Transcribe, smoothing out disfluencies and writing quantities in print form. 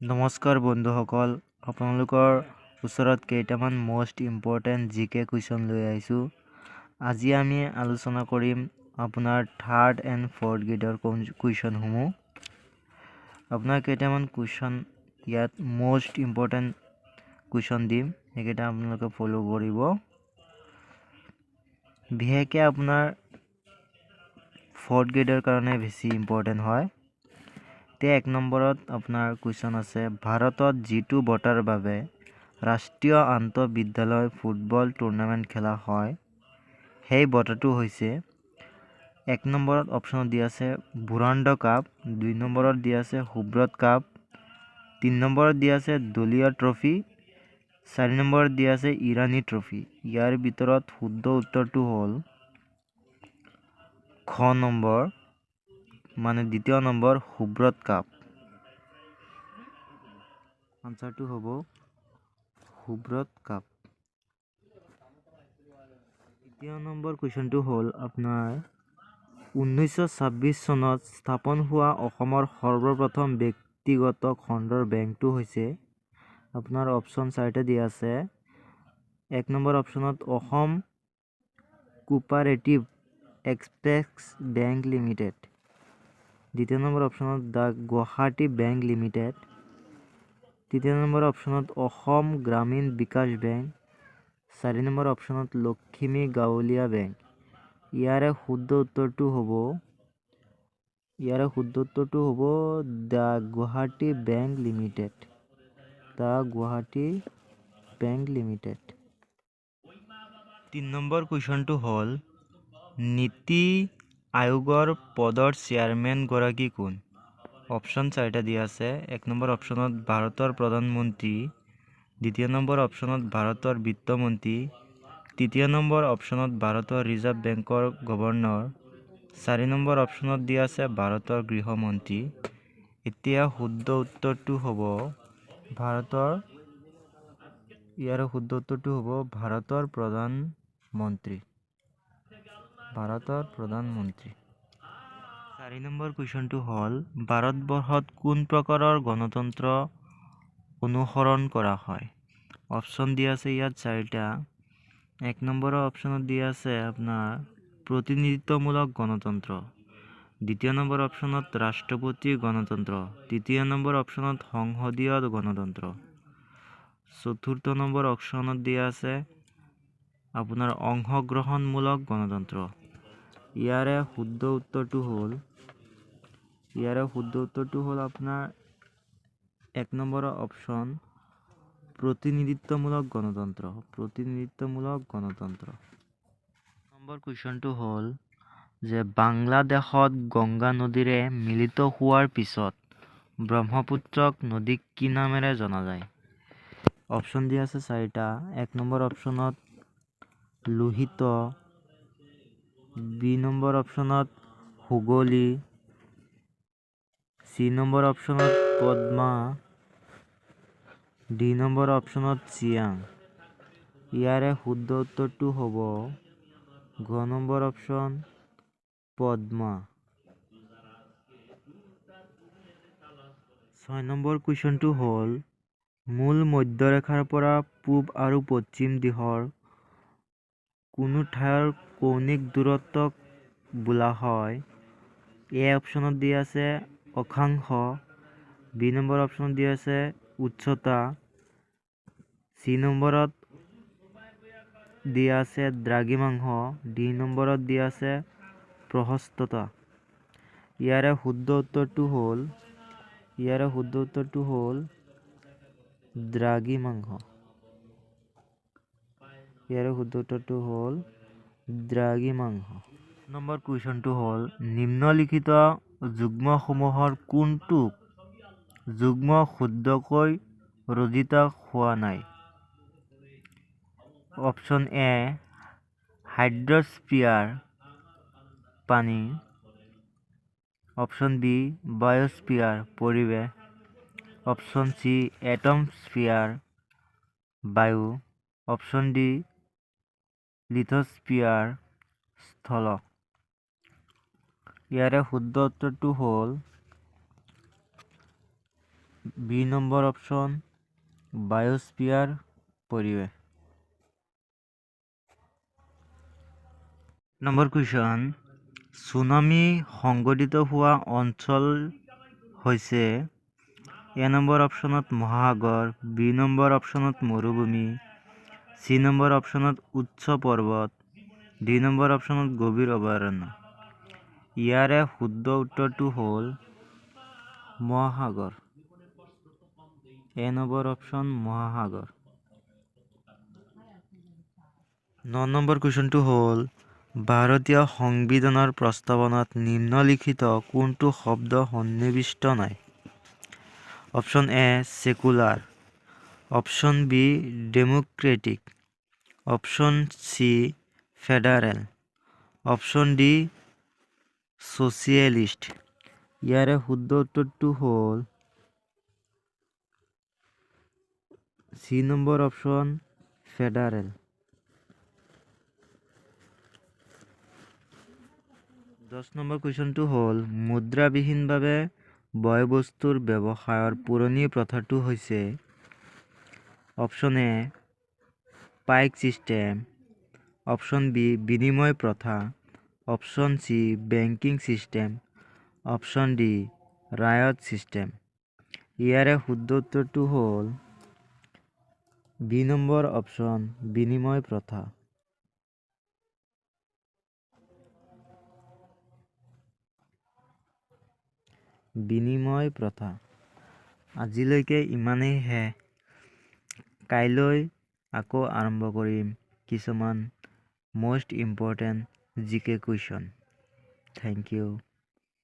নমস্কাৰ বন্ধুসকল, আপোনালোকৰ ওচৰত কেইটামান মোষ্ট ইম্পৰ্টেণ্ট জিকে কুৱেশ্যন লৈ আহিছোঁ। আজি আমি আলোচনা কৰিম আপোনাৰ থাৰ্ড এণ্ড ফ'ৰ্থ গ্ৰেডৰ কুৱেশ্যনসমূহ। আপোনাৰ কেইটামান কুৱেশ্যন ইয়াত মোষ্ট ইম্পৰ্টেণ্ট কুৱেশ্যন দিম, সেইকেইটা আপোনালোকে ফ'ল' কৰিব। বিশেষকৈ আপোনাৰ ফ'ৰ্থ গ্ৰেডৰ কাৰণে বেছি ইম্পৰ্টেণ্ট হয়। এক নম্বৰত আপোনাৰ কুৱেশ্যন আছে, ভাৰতত যিটো বঁটাৰ বাবে ৰাষ্ট্ৰীয় আন্তঃবিদ্যালয় ফুটবল টুৰ্ণামেণ্ট খেলা হয়, সেই বঁটাটো হৈছে। এক নম্বৰত অপশ্যনত দিয়া আছে বুৰান্দ কাপ, 2 নম্বৰত দিয়া আছে সুব্ৰত কাপ, 3 নম্বৰত দিয়া আছে দলীয় ট্ৰফি, 4 নম্বৰত দিয়া আছে ইৰাণী ট্ৰফি। ইয়াৰ ভিতৰত শুদ্ধ উত্তৰটো হ'ল খ নম্বৰ, মানে দ্বিতীয় নম্বৰ সুব্ৰত কাপ। আনসাৰটো হ'ব সুব্ৰত কাপ। দ্বিতীয় নম্বৰ কুৱেশ্যনটো হ'ল আপোনাৰ 1926 চনত স্থাপন হোৱা অসমৰ সৰ্বপ্ৰথম ব্যক্তিগত খণ্ডৰ বেংকটো হৈছে। আপোনাৰ অপশ্যন 4টা দিয়া আছে। এক নম্বৰ অপশ্যনত Assam cooperative express bank limited, দ্বিতীয় নম্বৰ অপশ্যনত দ্য গুৱাহাটী বেংক লিমিটেড, তৃতীয় নম্বৰ অপশ্যনত অসম গ্ৰামীণ বিকাশ বেংক, 4 নম্বৰ অপশ্যনত লখিমী গাঁৱলীয়া বেংক। ইয়াৰে শুদ্ধ উত্তৰটো হ'ব the Guwahati bank limited, the Guwahati bank limited. 3 number কুৱেশ্যনটো হ'ল নীতি আয়োগৰ পদৰ চেয়াৰমেন গৰাকী কোন? অপশ্যন 4টা দিয়া আছে। এক নম্বৰ অপশ্যনত ভাৰতৰ প্ৰধানমন্ত্ৰী, দ্বিতীয় নম্বৰ অপশ্যনত ভাৰতৰ বিত্তমন্ত্ৰী, তৃতীয় নম্বৰ অপশ্যনত ভাৰতৰ ৰিজাৰ্ভ বেংকৰ গভৰ্ণৰ, 4 নম্বৰ অপশ্যনত দিয়া আছে ভাৰতৰ গৃহমন্ত্ৰী। এতিয়া শুদ্ধ উত্তৰটো হ'ব ভাৰতৰ প্ৰধানমন্ত্ৰী, ভাৰতৰ প্ৰধানমন্ত্ৰী। 4 নম্বৰ কুৱেশ্যনটো হ'ল ভাৰতবৰ্ষত কোন প্ৰকাৰৰ গণতন্ত্ৰ অনুসৰণ কৰা হয়? অপশ্যন দিয়া আছে ইয়াত 4টা। এক নম্বৰৰ অপশ্যনত দিয়া আছে আপোনাৰ প্ৰতিনিধিত্বমূলক গণতন্ত্ৰ, দ্বিতীয় নম্বৰ অপশ্যনত ৰাষ্ট্ৰপতি গণতন্ত্ৰ, তৃতীয় নম্বৰ অপশ্যনত সংসদীয় গণতন্ত্ৰ, চতুৰ্থ নম্বৰ অপশ্যনত দিয়া আছে আপোনাৰ অংশগ্ৰহণমূলক গণতন্ত্ৰ। ইয়াৰে শুদ্ধ উত্তৰটো হ'ল আপোনাৰ এক নম্বৰৰ অপশ্যন প্ৰতিনিধিত্বমূলক গণতন্ত্ৰ, প্ৰতিনিধিত্বমূলক গণতন্ত্ৰ। নম্বৰ কুৱেশ্যনটো হ'ল যে বাংলাদেশত গংগা নদীৰে মিলিত হোৱাৰ পিছত ব্ৰহ্মপুত্ৰক নদীক কি নামেৰে জনা যায়? অপশ্যন দিয়া আছে 4টা। এক নম্বৰ অপশ্যনত লোহিত, বি নম্বৰ অপশ্যনত হুগলী, চি নম্বৰ অপশ্যনত পদ্মা, ডি নম্বৰ অপশ্যনত চিয়াং। ইয়াৰে শুদ্ধ উত্তৰটো হ'ব ঘ নম্বৰ অপশ্যন পদ্মা। 6 নম্বৰ কুৱেশ্যনটো হ'ল মূল মধ্যৰেখাৰ পৰা পূব আৰু পশ্চিম দিশৰ কোনো ঠাইৰ কৌণিক দূৰত্বক বোলা হয়? এ অপশ্যনত দিয়া আছে অক্ষাংশ, বি নম্বৰ অপশ্যনত দিয়া আছে উচ্চতা, চি নম্বৰত দিয়া আছে দ্ৰাঘিমাংশ, ডি নম্বৰত দিয়া আছে প্ৰশস্ততা। ইয়াৰে শুদ্ধ উত্তৰটো হ'ল দ্ৰাঘিমাংশ। নম্বৰ কুৱেশ্যনটো হ'ল নিম্নলিখিত যুগ্মসমূহৰ কোনটোক যুগ্ম শুদ্ধকৈ ৰচিত হোৱা নাই? অপশ্যন এ হাইড্ৰস্ফিয়াৰ পানী, অপশ্যন বি বায়স্ফিয়াৰ পৰিৱেশ, অপশ্যন চি এটমস্ফিয়াৰ বায়ু, অপশ্যন ডি লিথোস্ফিয়াৰ স্থল। ইয়াৰে শুদ্ধ উত্তৰটো হ'ল বি নম্বৰ অপশ্যন বায়োস্ফিয়াৰ পৰিৱেশ। নম্বৰ কুৱেশ্যন, ছুনামি সংঘটিত হোৱা অঞ্চল হৈছে এ নম্বৰ অপশ্যনত মহাসাগৰ, বি নম্বৰ অপশ্যনত মৰুভূমি, চি নম্বৰ অপশ্যনত উচ্চ পৰ্বত, ডি নম্বৰ অপশ্যনত গভীৰ অভয়াৰণ্য। ইয়াৰে শুদ্ধ উত্তৰটো হ'ল মহাসাগৰ। এ নম্বৰ অপশ্যন মহাসাগৰ। 9 নম্বৰ কুৱেশ্যনটো হ'ল ভাৰতীয় সংবিধানৰ প্ৰস্তাৱনাত নিম্নলিখিত কোনটো শব্দ সন্নিৱিষ্ট নাই? Option A secular, option B democratic, option C federal, option D socialist. ইয়াৰে শুদ্ধ উত্তৰটো হ'ল C number option federal. 10 number কুৱেশ্যনটো হ'ল মুদ্ৰাবিহীনভাৱে বয়-বস্তুৰ ব্যৱসায়ৰ পুৰণি প্ৰথাটো হৈছে option A paik system, option B বিনিময় প্ৰথা, option C banking system, option D ryot system. ইয়াৰে শুদ্ধ উত্তৰটো হ'ল বি নম্বৰ অপশ্যন বিনিময় প্ৰথা। বিনিময় প্ৰথা। আজিলৈকে ইমানেইহে। কাইলৈ আকৌ আৰম্ভ কৰিম কিছুমান most important GK question. Thank U.